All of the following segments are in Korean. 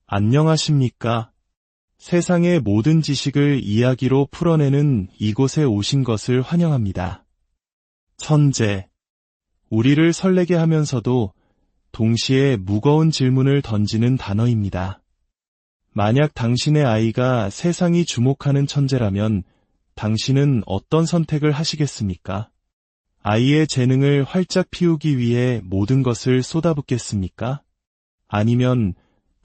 안녕하십니까? 세상의 모든 지식을 이야기로 풀어내는 이곳에 오신 것을 환영합니다. 천재. 우리를 설레게 하면서도 동시에 무거운 질문을 던지는 단어입니다. 만약 당신의 아이가 세상이 주목하는 천재라면 당신은 어떤 선택을 하시겠습니까? 아이의 재능을 활짝 피우기 위해 모든 것을 쏟아붓겠습니까? 아니면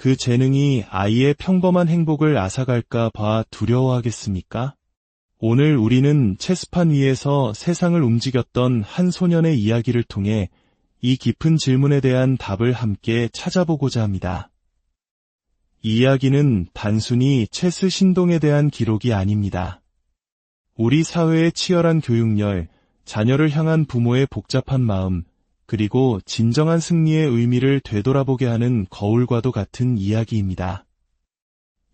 그 재능이 아이의 평범한 행복을 앗아갈까 봐 두려워하겠습니까? 오늘 우리는 체스판 위에서 세상을 움직였던 한 소년의 이야기를 통해 이 깊은 질문에 대한 답을 함께 찾아보고자 합니다. 이 이야기는 단순히 체스 신동에 대한 기록이 아닙니다. 우리 사회의 치열한 교육열, 자녀를 향한 부모의 복잡한 마음, 그리고 진정한 승리의 의미를 되돌아보게 하는 거울과도 같은 이야기입니다.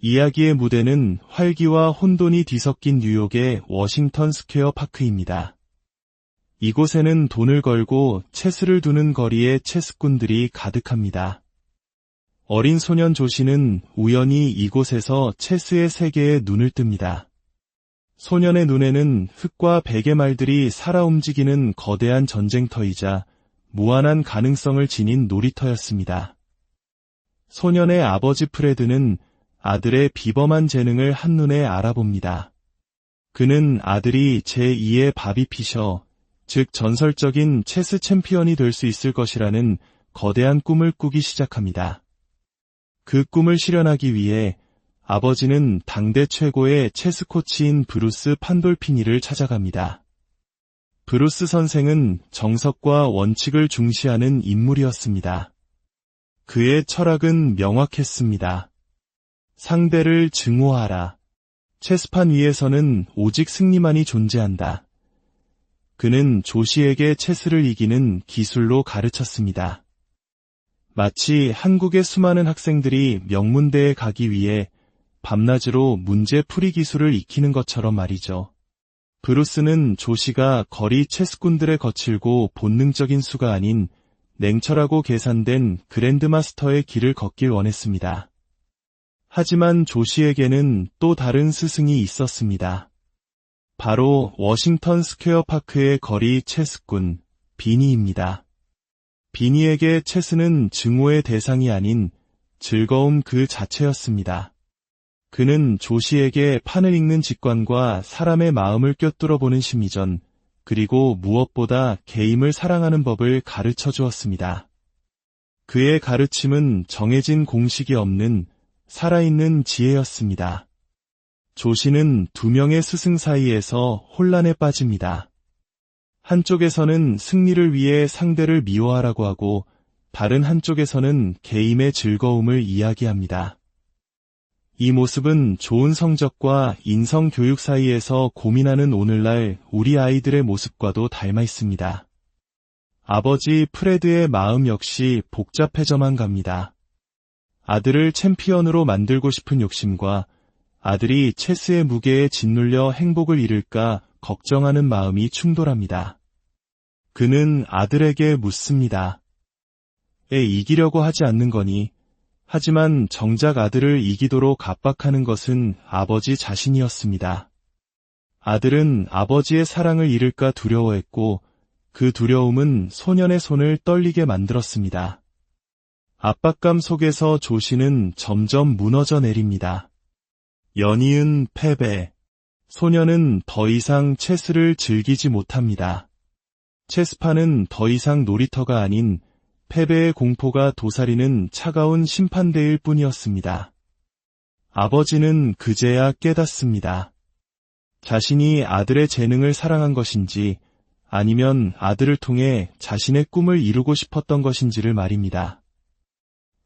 이야기의 무대는 활기와 혼돈이 뒤섞인 뉴욕의 워싱턴 스퀘어 파크입니다. 이곳에는 돈을 걸고 체스를 두는 거리에 체스꾼들이 가득합니다. 어린 소년 조시는 우연히 이곳에서 체스의 세계에 눈을 뜹니다. 소년의 눈에는 흙과 백의 말들이 살아 움직이는 거대한 전쟁터이자 무한한 가능성을 지닌 놀이터였습니다. 소년의 아버지 프레드는 아들의 비범한 재능을 한눈에 알아봅니다. 그는 아들이 제2의 바비 피셔, 즉 전설적인 체스 챔피언이 될 수 있을 것이라는 거대한 꿈을 꾸기 시작합니다. 그 꿈을 실현하기 위해 아버지는 당대 최고의 체스 코치인 브루스 판돌피니를 찾아갑니다. 브루스 선생은 정석과 원칙을 중시하는 인물이었습니다. 그의 철학은 명확했습니다. 상대를 증오하라. 체스판 위에서는 오직 승리만이 존재한다. 그는 조시에게 체스를 이기는 기술로 가르쳤습니다. 마치 한국의 수많은 학생들이 명문대에 가기 위해 밤낮으로 문제 풀이 기술을 익히는 것처럼 말이죠. 브루스는 조시가 거리 체스꾼들의 거칠고 본능적인 수가 아닌 냉철하고 계산된 그랜드마스터의 길을 걷길 원했습니다. 하지만 조시에게는 또 다른 스승이 있었습니다. 바로 워싱턴 스퀘어 파크의 거리 체스꾼 비니입니다. 비니에게 체스는 증오의 대상이 아닌 즐거움 그 자체였습니다. 그는 조시에게 판을 읽는 직관과 사람의 마음을 꿰뚫어보는 심리전, 그리고 무엇보다 게임을 사랑하는 법을 가르쳐 주었습니다. 그의 가르침은 정해진 공식이 없는 살아있는 지혜였습니다. 조시는 두 명의 스승 사이에서 혼란에 빠집니다. 한쪽에서는 승리를 위해 상대를 미워하라고 하고 다른 한쪽에서는 게임의 즐거움을 이야기합니다. 이 모습은 좋은 성적과 인성 교육 사이에서 고민하는 오늘날 우리 아이들의 모습과도 닮아 있습니다. 아버지 프레드의 마음 역시 복잡해져만 갑니다. 아들을 챔피언으로 만들고 싶은 욕심과 아들이 체스의 무게에 짓눌려 행복을 잃을까 걱정하는 마음이 충돌합니다. 그는 아들에게 묻습니다. 이기려고 하지 않는 거니? 하지만 정작 아들을 이기도록 압박하는 것은 아버지 자신이었습니다. 아들은 아버지의 사랑을 잃을까 두려워했고 그 두려움은 소년의 손을 떨리게 만들었습니다. 압박감 속에서 조시는 점점 무너져 내립니다. 연이은 패배. 소년은 더 이상 체스를 즐기지 못합니다. 체스판은 더 이상 놀이터가 아닌 패배의 공포가 도사리는 차가운 심판대일 뿐이었습니다. 아버지는 그제야 깨닫습니다. 자신이 아들의 재능을 사랑한 것인지 아니면 아들을 통해 자신의 꿈을 이루고 싶었던 것인지를 말입니다.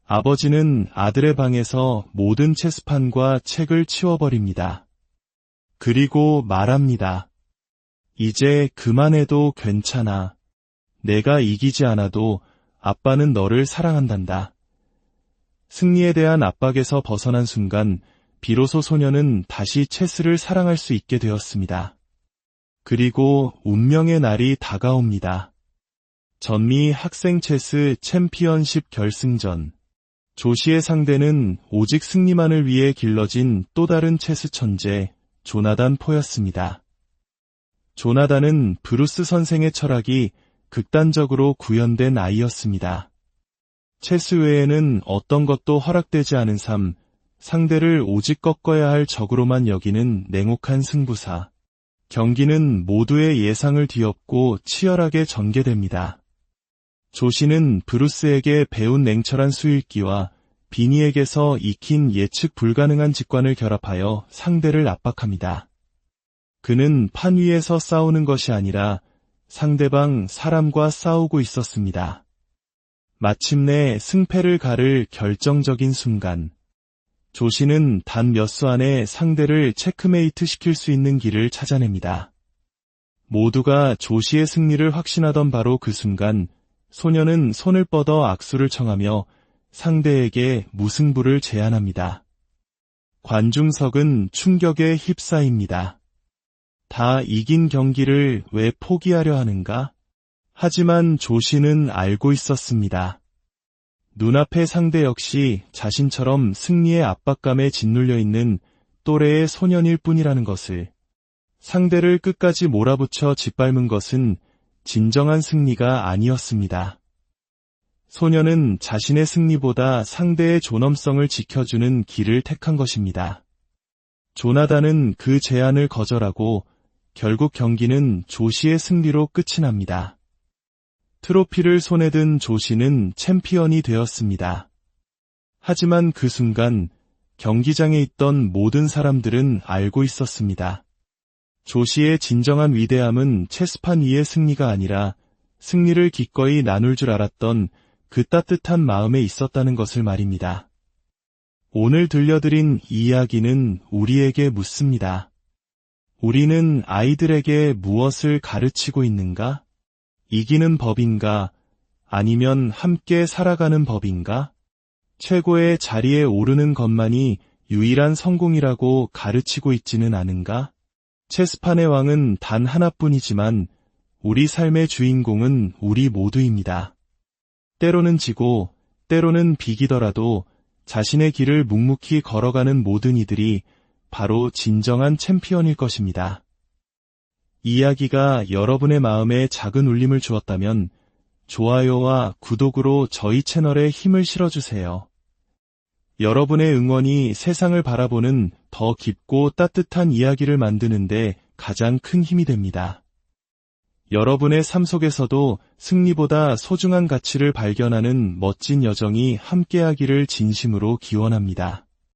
아버지는 아들의 방에서 모든 체스판과 책을 치워버립니다. 그리고 말합니다. 이제 그만해도 괜찮아. 내가 이기지 않아도 아빠는 너를 사랑한단다. 승리에 대한 압박에서 벗어난 순간 비로소 소년은 다시 체스를 사랑할 수 있게 되었습니다. 그리고 운명의 날이 다가옵니다. 전미 학생 체스 챔피언십 결승전. 조시의 상대는 오직 승리만을 위해 길러진 또 다른 체스 천재 조나단 포였습니다. 조나단은 브루스 선생의 철학이 극단적으로 구현된 아이였습니다. 체스 외에는 어떤 것도 허락되지 않은 삶, 상대를 오직 꺾어야 할 적으로만 여기는 냉혹한 승부사. 경기는 모두의 예상을 뒤엎고 치열하게 전개됩니다. 조시는 브루스에게 배운 냉철한 수읽기와 비니에게서 익힌 예측 불가능한 직관을 결합하여 상대를 압박합니다. 그는 판 위에서 싸우는 것이 아니라 상대방 사람과 싸우고 있었습니다. 마침내 승패를 가를 결정적인 순간, 조시는 단 몇 수 안에 상대를 체크메이트 시킬 수 있는 길을 찾아냅니다. 모두가 조시의 승리를 확신하던 바로 그 순간, 소녀는 손을 뻗어 악수를 청하며 상대에게 무승부를 제안합니다. 관중석은 충격에 휩싸입니다. 다 이긴 경기를 왜 포기하려 하는가? 하지만 조시는 알고 있었습니다. 눈앞의 상대 역시 자신처럼 승리의 압박감에 짓눌려 있는 또래의 소년일 뿐이라는 것을. 상대를 끝까지 몰아붙여 짓밟은 것은 진정한 승리가 아니었습니다. 소년은 자신의 승리보다 상대의 존엄성을 지켜주는 길을 택한 것입니다. 조나단은 그 제안을 거절하고 결국 경기는 조시의 승리로 끝이 납니다. 트로피를 손에 든 조시는 챔피언이 되었습니다. 하지만 그 순간 경기장에 있던 모든 사람들은 알고 있었습니다. 조시의 진정한 위대함은 체스판 위의 승리가 아니라 승리를 기꺼이 나눌 줄 알았던 그 따뜻한 마음에 있었다는 것을 말입니다. 오늘 들려드린 이야기는 우리에게 묻습니다. 우리는 아이들에게 무엇을 가르치고 있는가? 이기는 법인가? 아니면 함께 살아가는 법인가? 최고의 자리에 오르는 것만이 유일한 성공이라고 가르치고 있지는 않은가? 체스판의 왕은 단 하나뿐이지만 우리 삶의 주인공은 우리 모두입니다. 때로는 지고 때로는 비기더라도 자신의 길을 묵묵히 걸어가는 모든 이들이 바로 진정한 챔피언일 것입니다. 이야기가 여러분의 마음에 작은 울림을 주었다면 좋아요와 구독으로 저희 채널에 힘을 실어주세요. 여러분의 응원이 세상을 바라보는 더 깊고 따뜻한 이야기를 만드는데 가장 큰 힘이 됩니다. 여러분의 삶 속에서도 승리보다 소중한 가치를 발견하는 멋진 여정이 함께하기를 진심으로 기원합니다.